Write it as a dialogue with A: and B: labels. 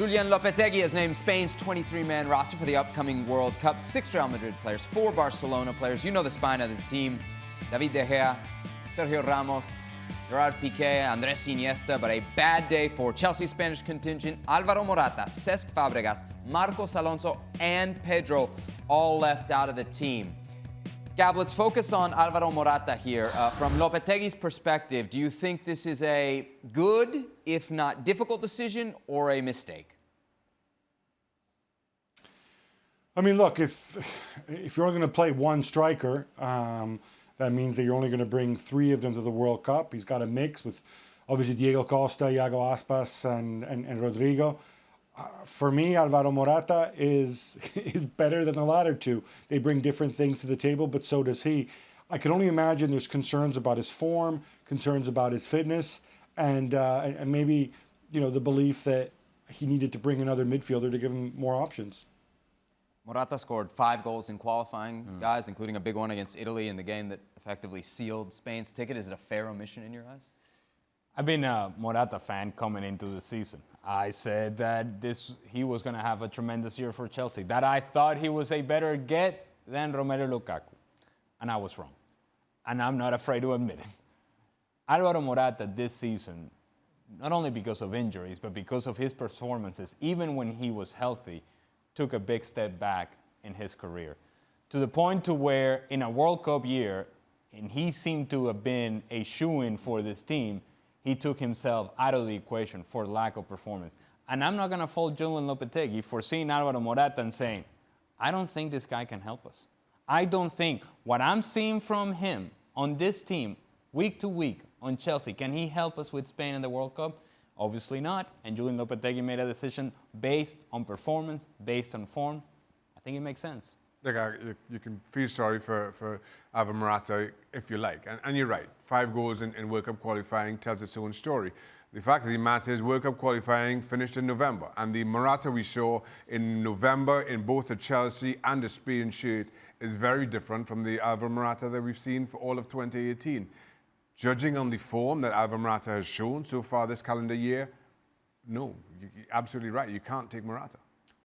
A: Julian Lopetegui has named Spain's 23-man roster for the upcoming World Cup. 6 Real Madrid players, 4 Barcelona players. You know the spine of the team. David De Gea, Sergio Ramos, Gerard Piqué, Andrés Iniesta. But a bad day for Chelsea's Spanish contingent. Alvaro Morata, Cesc Fabregas, Marcos Alonso, and Pedro all left out of the team. Gab, let's focus on Alvaro Morata here. From Lopetegui's perspective, do you think this is a good, if not difficult decision, or a mistake?
B: I mean, look, if you're only going to play one striker, that means that you're only going to bring 3 of them to the World Cup. He's got a mix with, obviously, Diego Costa, Iago Aspas, and Rodrigo. For me, Alvaro Morata is better than the latter two. They bring different things to the table, but so does he. I can only imagine there's concerns about his form, concerns about his fitness, and maybe, the belief that he needed to bring another midfielder to give him more options.
A: Morata scored 5 goals in qualifying, guys, including a big one against Italy in the game that effectively sealed Spain's ticket. Is it a fair omission in your eyes?
C: I've been a Morata fan coming into the season. I said that he was going to have a tremendous year for Chelsea, that I thought he was a better get than Romelu Lukaku. And I was wrong. And I'm not afraid to admit it. Alvaro Morata this season, not only because of injuries, but because of his performances, even when he was healthy, took a big step back in his career. To the point to where in a World Cup year, and he seemed to have been a shoo-in for this team, he took himself out of the equation for lack of performance. And I'm not going to fault Julian Lopetegui for seeing Alvaro Morata and saying, I don't think this guy can help us. I don't think what I'm seeing from him on this team, week to week on Chelsea, can he help us with Spain in the World Cup? Obviously not. And Julian Lopetegui made a decision based on performance, based on form. I think it makes sense.
D: Look, you can feel sorry for Alvaro Morata if you like. And you're right. 5 goals in World Cup qualifying tells its own story. The fact of the matter is World Cup qualifying finished in November. And the Morata we saw in November in both the Chelsea and the Spain shirt is very different from the Alvaro Morata that we've seen for all of 2018. Judging on the form that Alvaro Morata has shown so far this calendar year, no, you're absolutely right. You can't take Morata.